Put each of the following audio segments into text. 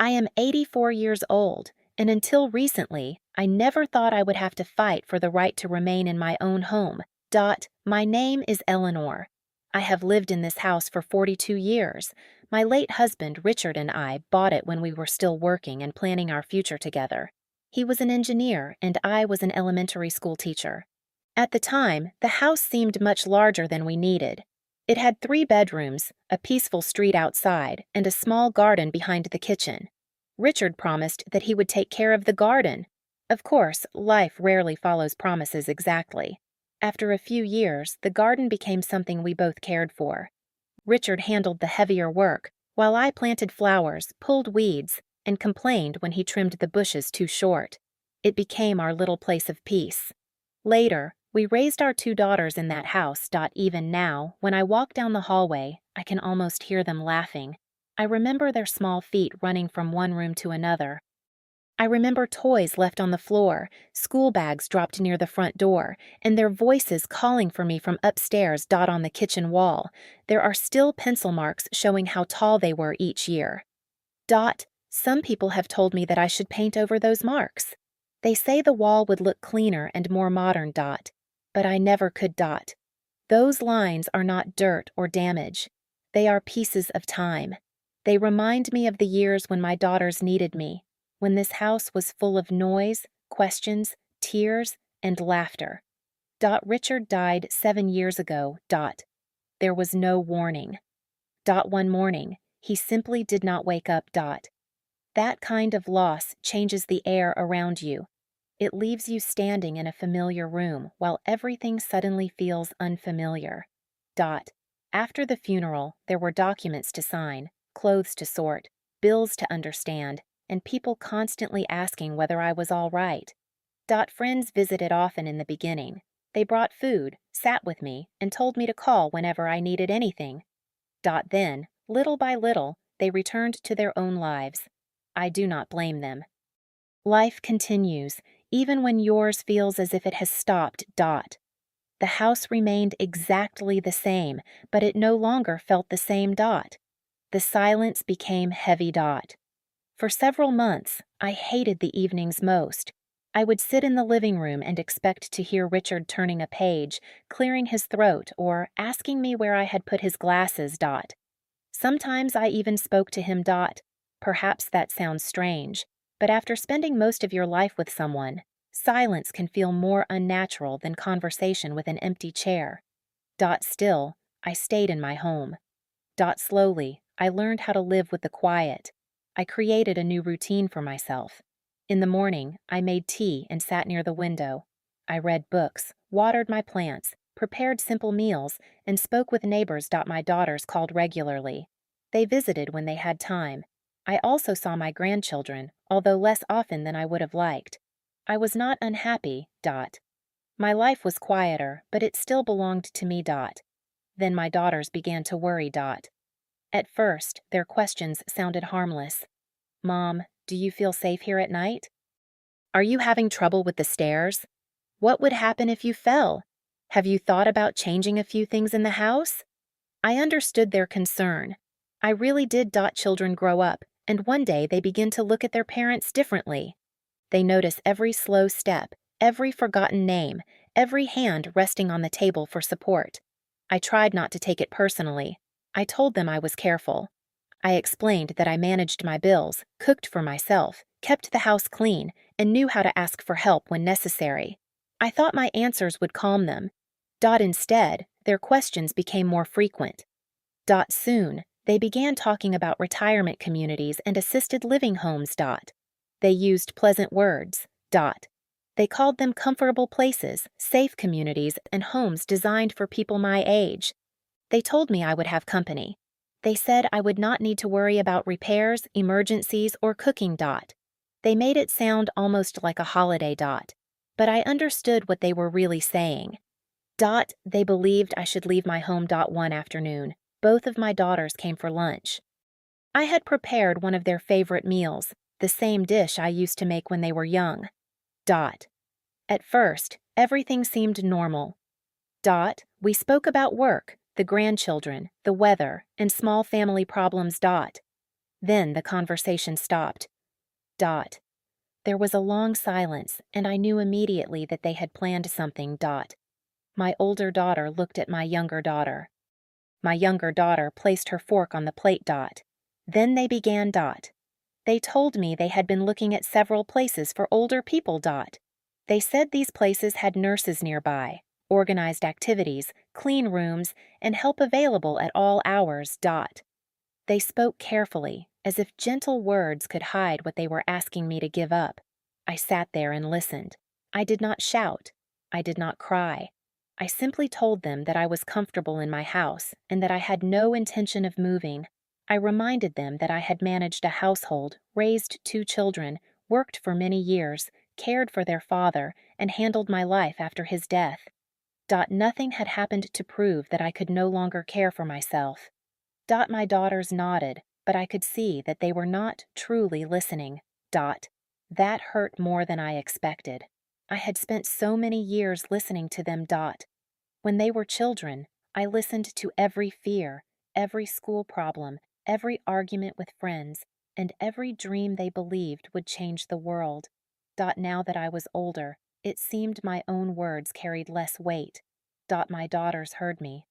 I am 84 years old, and until recently, I never thought I would have to fight for the right to remain in my own home. My name is Eleanor. I have lived in this house for 42 years. My late husband, Richard, and I bought it when we were still working and planning our future together. He was an engineer, and I was an elementary school teacher. At the time, the house seemed much larger than we needed. It had 3 bedrooms, a peaceful street outside, and a small garden behind the kitchen. Richard promised that he would take care of the garden. Of course, life rarely follows promises exactly. After a few years, the garden became something we both cared for. Richard handled the heavier work, while I planted flowers, pulled weeds, and complained when he trimmed the bushes too short. It became our little place of peace. Later, we raised our 2 daughters in that house. Even now, when I walk down the hallway, I can almost hear them laughing. I remember their small feet running from one room to another. I remember toys left on the floor, school bags dropped near the front door, and their voices calling for me from upstairs. On the kitchen wall, there are still pencil marks showing how tall they were each year. Some people have told me that I should paint over those marks. They say the wall would look cleaner and more modern. But I never could. Those lines are not dirt or damage. They are pieces of time. They remind me of the years when my daughters needed me, when this house was full of noise, questions, tears, and laughter. Richard died 7 years ago. There was no warning. One morning, he simply did not wake up. That kind of loss changes the air around you. It leaves you standing in a familiar room while everything suddenly feels unfamiliar. After the funeral, there were documents to sign, clothes to sort, bills to understand, and people constantly asking whether I was all right. Friends visited often in the beginning. They brought food, sat with me, and told me to call whenever I needed anything. Then, little by little, they returned to their own lives. I do not blame them. Life continues, even when yours feels as if it has stopped. The house remained exactly the same, but it no longer felt the same. The silence became heavy. For several months, I hated the evenings most. I would sit in the living room and expect to hear Richard turning a page, clearing his throat, or asking me where I had put his glasses. Sometimes I even spoke to him. Perhaps that sounds strange, but after spending most of your life with someone, silence can feel more unnatural than conversation with an empty chair. Still, I stayed in my home. Slowly, I learned how to live with the quiet. I created a new routine for myself. In the morning, I made tea and sat near the window. I read books, watered my plants, prepared simple meals, and spoke with neighbors. My daughters called regularly. They visited when they had time. I also saw my grandchildren, although less often than I would have liked. I was not unhappy. My life was quieter, but it still belonged to me. Then my daughters began to worry. At first, their questions sounded harmless. Mom, do you feel safe here at night? Are you having trouble with the stairs? What would happen if you fell? Have you thought about changing a few things in the house? I understood their concern. I really did. Children grow up, and one day they begin to look at their parents differently. They notice every slow step, every forgotten name, every hand resting on the table for support. I tried not to take it personally. I told them I was careful. I explained that I managed my bills, cooked for myself, kept the house clean, and knew how to ask for help when necessary. I thought my answers would calm them. Instead, their questions became more frequent. Soon, they began talking about retirement communities and assisted living homes. They used pleasant words. They called them comfortable places, safe communities, and homes designed for people my age. They told me I would have company. They said I would not need to worry about repairs, emergencies, or cooking. They made it sound almost like a holiday. But I understood what they were really saying. They believed I should leave my home. One afternoon, both of my daughters came for lunch. I had prepared one of their favorite meals, the same dish I used to make when they were young. At first, everything seemed normal. We spoke about work, the grandchildren, the weather, and small family problems. Then the conversation stopped. Dot. There was a long silence, and I knew immediately that they had planned something. Dot. My older daughter looked at my younger daughter. My younger daughter placed her fork on the plate. Dot. Then they began. Dot. They told me they had been looking at several places for older people. Dot. They said these places had nurses nearby, organized activities, clean rooms, and help available at all hours. Dot. They spoke carefully, as if gentle words could hide what they were asking me to give up. I sat there and listened. I did not shout. I did not cry. I simply told them that I was comfortable in my house and that I had no intention of moving. I reminded them that I had managed a household, raised 2 children, worked for many years, cared for their father, and handled my life after his death. Nothing had happened to prove that I could no longer care for myself. My daughters nodded, but I could see that they were not truly listening. That hurt more than I expected. I had spent so many years listening to them. When they were children, I listened to every fear, every school problem, every argument with friends, and every dream they believed would change the world. Now that I was older, it seemed my own words carried less weight. My daughters heard me.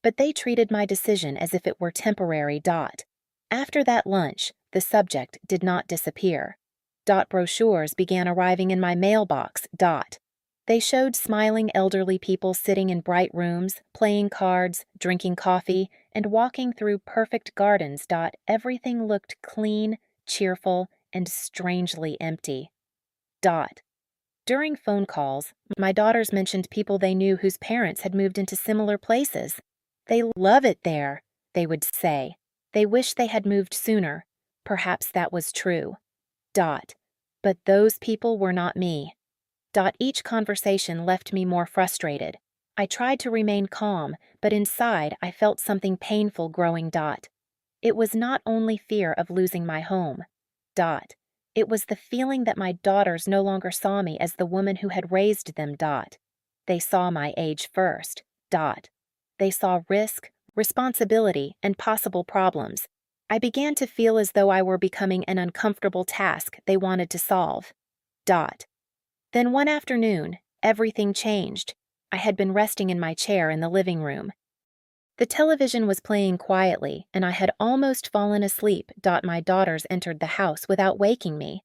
But they treated my decision as if it were temporary. After that lunch, the subject did not disappear. Brochures began arriving in my mailbox. They showed smiling elderly people sitting in bright rooms, playing cards, drinking coffee, and walking through perfect gardens. Everything looked clean, cheerful, and strangely empty. During phone calls, my daughters mentioned people they knew whose parents had moved into similar places. They love it there, they would say. They wish they had moved sooner. Perhaps that was true. But those people were not me. Each conversation left me more frustrated. I tried to remain calm, but inside I felt something painful growing. It was not only fear of losing my home. It was the feeling that my daughters no longer saw me as the woman who had raised them. They saw my age first. They saw risk, responsibility, and possible problems. I began to feel as though I were becoming an uncomfortable task they wanted to solve. Then one afternoon, everything changed. I had been resting in my chair in the living room. The television was playing quietly, and I had almost fallen asleep. My daughters entered the house without waking me.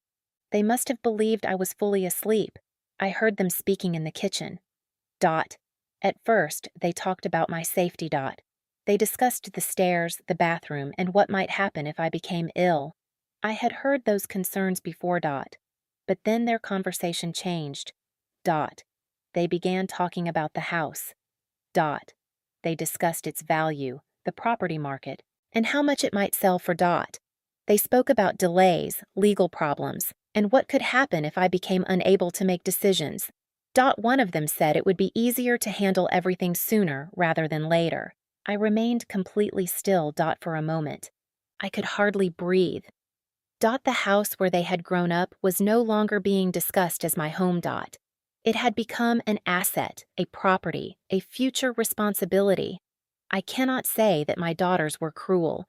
They must have believed I was fully asleep. I heard them speaking in the kitchen. At first, they talked about my safety. They discussed the stairs, the bathroom, and what might happen if I became ill. I had heard those concerns before. But then their conversation changed. They began talking about the house. They discussed its value, the property market, and how much it might sell for. They spoke about delays, legal problems, and what could happen if I became unable to make decisions. One of them said it would be easier to handle everything sooner rather than later. I remained completely still. For a moment. I could hardly breathe. The house where they had grown up was no longer being discussed as my home. It had become an asset, a property, a future responsibility. I cannot say that my daughters were cruel.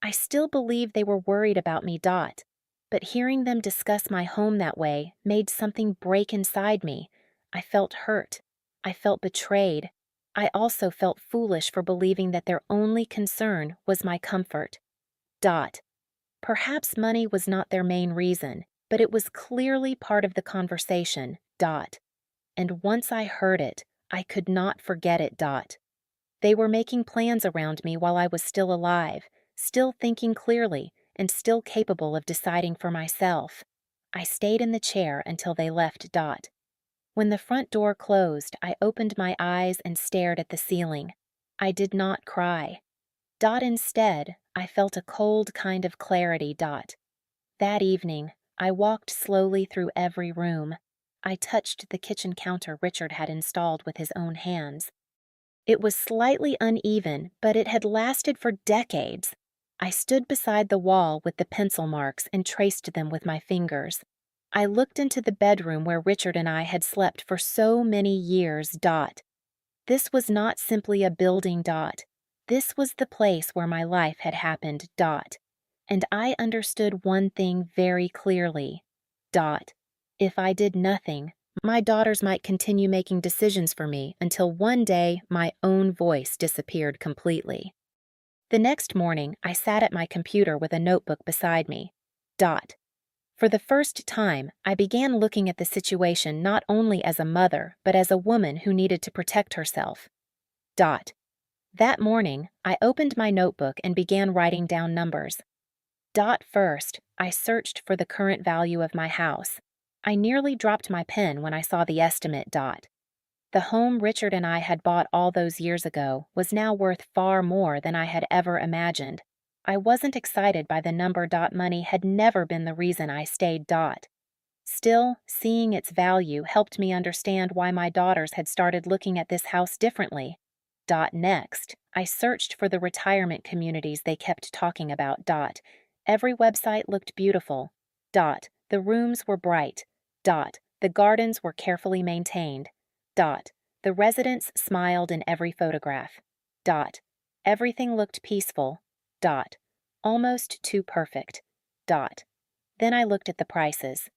I still believe they were worried about me. But hearing them discuss my home that way made something break inside me. I felt hurt. I felt betrayed. I also felt foolish for believing that their only concern was my comfort. Perhaps money was not their main reason, but it was clearly part of the conversation. And once I heard it, I could not forget it. They were making plans around me while I was still alive, still thinking clearly, and still capable of deciding for myself. I stayed in the chair until they left. When the front door closed, I opened my eyes and stared at the ceiling. I did not cry. Instead, I felt a cold kind of clarity. That evening, I walked slowly through every room. I touched the kitchen counter Richard had installed with his own hands. It was slightly uneven, but it had lasted for decades. I stood beside the wall with the pencil marks and traced them with my fingers. I looked into the bedroom where Richard and I had slept for so many years. This was not simply a building. This was the place where my life had happened. And I understood one thing very clearly. Dot. If I did nothing, my daughters might continue making decisions for me until one day my own voice disappeared completely. The next morning, I sat at my computer with a notebook beside me. Dot. For the first time, I began looking at the situation not only as a mother, but as a woman who needed to protect herself. Dot. That morning, I opened my notebook and began writing down numbers. Dot. First, I searched for the current value of my house. I nearly dropped my pen when I saw the estimate. Dot. The home Richard and I had bought all those years ago was now worth far more than I had ever imagined. I wasn't excited by the number. Money had never been the reason I stayed. Dot. Still, seeing its value helped me understand why my daughters had started looking at this house differently. Dot. Next, I searched for the retirement communities they kept talking about. Dot. Every website looked beautiful. Dot. The rooms were bright. Dot. The gardens were carefully maintained. Dot. The residents smiled in every photograph. Dot. Everything looked peaceful. Dot. Almost too perfect. Dot. Then I looked at the prices.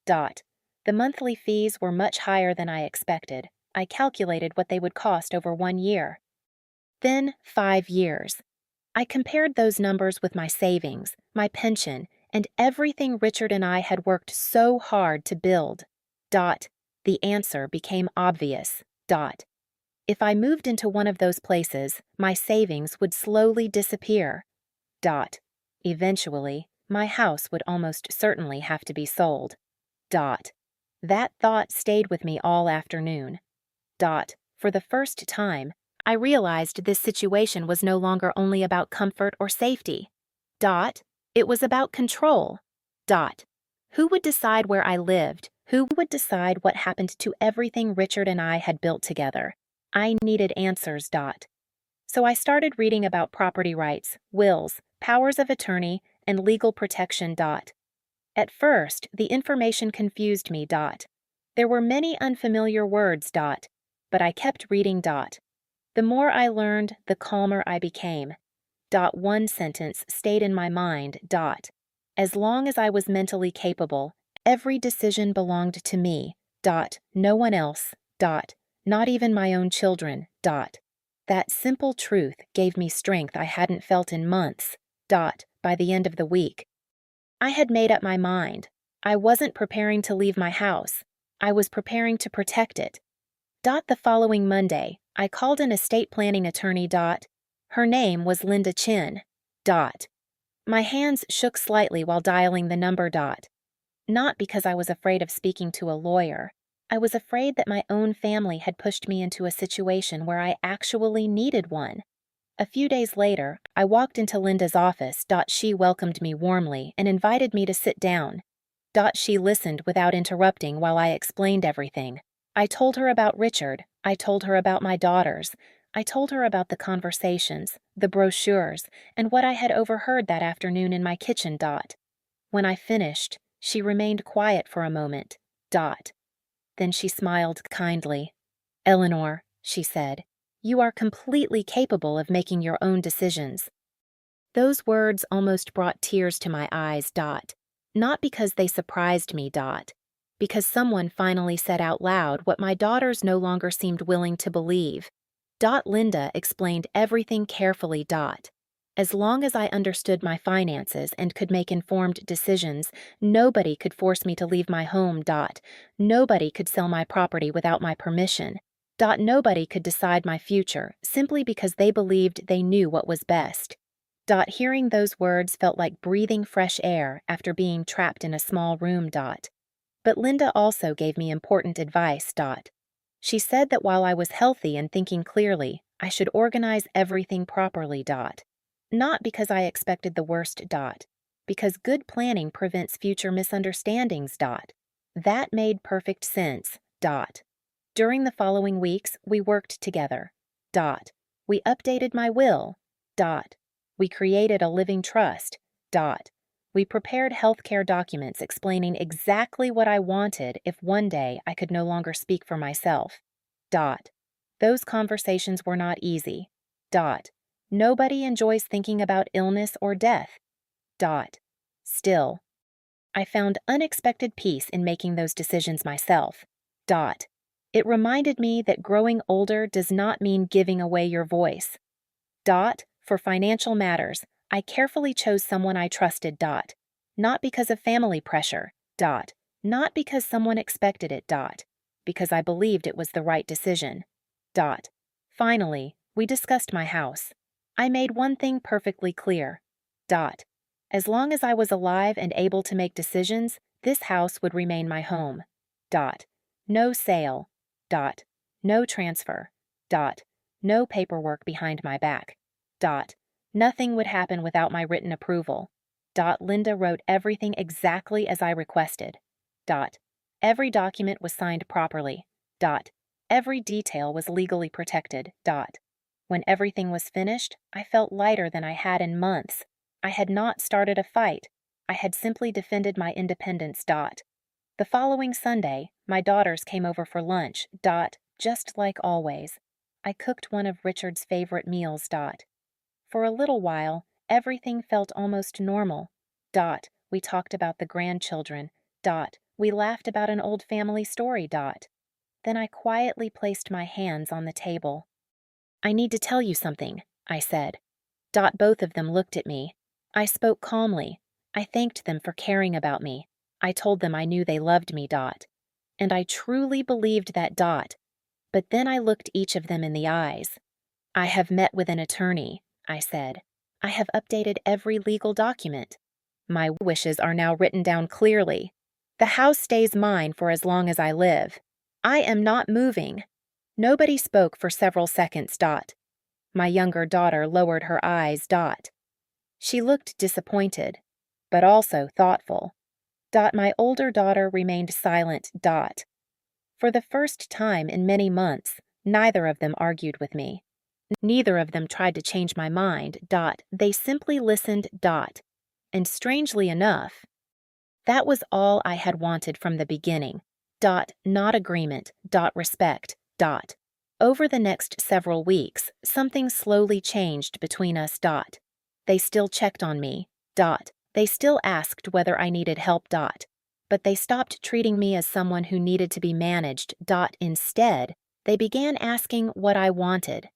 Dot. The monthly fees were much higher than I expected. I calculated what they would cost over 1 year. Then 5 years. I compared those numbers with my savings, my pension, and everything Richard and I had worked so hard to build. Dot. The answer became obvious. Dot. If I moved into one of those places, my savings would slowly disappear. Dot. Eventually, my house would almost certainly have to be sold. Dot. That thought stayed with me all afternoon. Dot. For the first time, I realized this situation was no longer only about comfort or safety. Dot. It was about control. Dot. Who would decide where I lived? Who would decide what happened to everything Richard and I had built together? I needed answers. Dot. So I started reading about property rights, wills, powers of attorney, and legal protection. Dot. At first, the information confused me. Dot. There were many unfamiliar words. Dot. But I kept reading. Dot. The more I learned, the calmer I became. Dot. One sentence stayed in my mind. Dot. As long as I was mentally capable, every decision belonged to me. Dot. No one else. Dot. Not even my own children. Dot. That simple truth gave me strength I hadn't felt in months. Dot. By the end of the week, I had made up my mind. I wasn't preparing to leave my house. I was preparing to protect it. Dot. The following Monday, I called an estate planning attorney. Dot. Her name was Linda Chin. Dot. My hands shook slightly while dialing the number. Dot. Not because I was afraid of speaking to a lawyer. I was afraid that my own family had pushed me into a situation where I actually needed one. A few days later, I walked into Linda's office. Dot. She welcomed me warmly and invited me to sit down. Dot. She listened without interrupting while I explained everything. I told her about Richard. I told her about my daughters. I told her about the conversations, the brochures, and what I had overheard that afternoon in my kitchen. Dot. When I finished, she remained quiet for a moment. Dot. Then she smiled kindly. Eleanor, she said, you are completely capable of making your own decisions. Those words almost brought tears to my eyes. Dot. Not because they surprised me. Dot. Because someone finally said out loud what my daughters no longer seemed willing to believe. Dot. Linda explained everything carefully. Dot. As long as I understood my finances and could make informed decisions, nobody could force me to leave my home. Dot. Nobody could sell my property without my permission. Dot. Nobody could decide my future simply because they believed they knew what was best. Dot. Hearing those words felt like breathing fresh air after being trapped in a small room. Dot. But Linda also gave me important advice. Dot. She said that while I was healthy and thinking clearly, I should organize everything properly. Dot. Not because I expected the worst. Dot. Because good planning prevents future misunderstandings. Dot. That made perfect sense. Dot. During the following weeks, we worked together. Dot. We updated my will. Dot. We created a living trust. Dot. We prepared healthcare documents explaining exactly what I wanted if one day I could no longer speak for myself. Dot. Those conversations were not easy. Dot. Nobody enjoys thinking about illness or death. Dot. Still, I found unexpected peace in making those decisions myself. Dot. It reminded me that growing older does not mean giving away your voice. Dot. For financial matters, I carefully chose someone I trusted. Dot. Not because of family pressure. Dot. Not because someone expected it. Dot. Because I believed it was the right decision. Dot. Finally, we discussed my house. I made one thing perfectly clear. Dot. As long as I was alive and able to make decisions, this house would remain my home. Dot. No sale. Dot. No transfer. Dot. No paperwork behind my back. Dot. Nothing would happen without my written approval. Dot. Linda wrote everything exactly as I requested. Dot. Every document was signed properly. Dot. Every detail was legally protected. Dot. When everything was finished, I felt lighter than I had in months. I had not started a fight. I had simply defended my independence. Dot. The following Sunday, my daughters came over for lunch. Dot. Just like always. I cooked one of Richard's favorite meals. Dot. For a little while, everything felt almost normal. Dot. We talked about the grandchildren. Dot. We laughed about an old family story. Dot. Then I quietly placed my hands on the table. I need to tell you something, I said. Dot. Both of them looked at me. I spoke calmly. I thanked them for caring about me. I told them I knew they loved me. Dot. And I truly believed that. Dot. But then I looked each of them in the eyes. I have met with an attorney, I said. I have updated every legal document. My wishes are now written down clearly. The house stays mine for as long as I live. I am not moving. Nobody spoke for several seconds. Dot. My younger daughter lowered her eyes. Dot. She looked disappointed, but also thoughtful. Dot. My older daughter remained silent. Dot. For the first time in many months, neither of them argued with me. Neither of them tried to change my mind. Dot. They simply listened. Dot. And strangely enough, that was all I had wanted from the beginning. Dot. Not agreement. Dot. Respect. Dot. Over the next several weeks, something slowly changed between us. Dot. They still checked on me. Dot. They still asked whether I needed help. Dot. But they stopped treating me as someone who needed to be managed. Dot. Instead, they began asking what I wanted.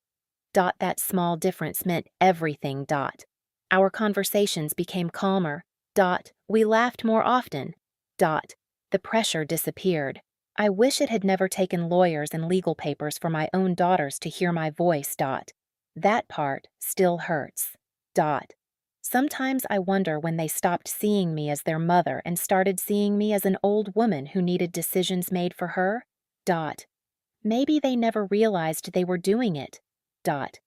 Dot. That small difference meant everything. Dot. Our conversations became calmer. Dot. We laughed more often. Dot. The pressure disappeared. I wish it had never taken lawyers and legal papers for my own daughters to hear my voice. Dot. That part still hurts. Dot. Sometimes I wonder when they stopped seeing me as their mother and started seeing me as an old woman who needed decisions made for her. Dot. Maybe they never realized they were doing it. Dot.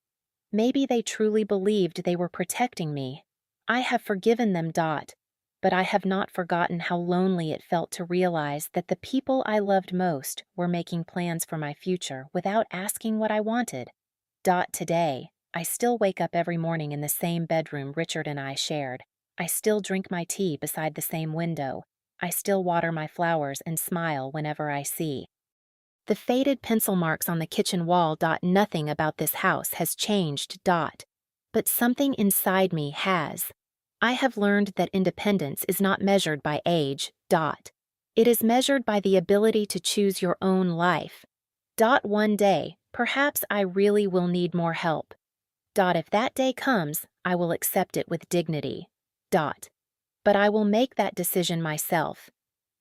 Maybe they truly believed they were protecting me. I have forgiven them. Dot. But I have not forgotten how lonely it felt to realize that the people I loved most were making plans for my future without asking what I wanted. Dot. Today, I still wake up every morning in the same bedroom Richard and I shared. I still drink my tea beside the same window. I still water my flowers and smile whenever I see. The faded pencil marks on the kitchen wall. Dot. Nothing about this house has changed. Dot. But something inside me has. I have learned that independence is not measured by age. Dot. It is measured by the ability to choose your own life. Dot. One day, perhaps I really will need more help. Dot. If that day comes, I will accept it with dignity. Dot. But I will make that decision myself.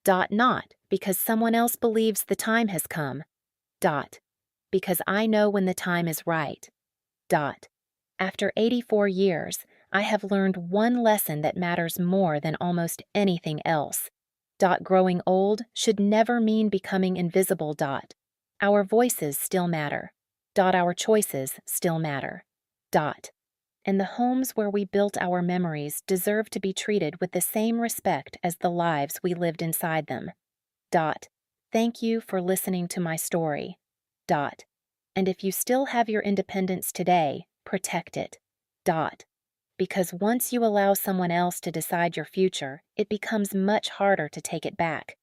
Dot. Not because someone else believes the time has come. Dot. Because I know when the time is right. Dot. After 84 years, I have learned one lesson that matters more than almost anything else. Dot. Growing old should never mean becoming invisible. Dot. Our voices still matter. Dot. Our choices still matter. Dot. And the homes where we built our memories deserve to be treated with the same respect as the lives we lived inside them. Dot. Thank you for listening to my story. Dot. And if you still have your independence today, protect it. Dot. Because once you allow someone else to decide your future, it becomes much harder to take it back.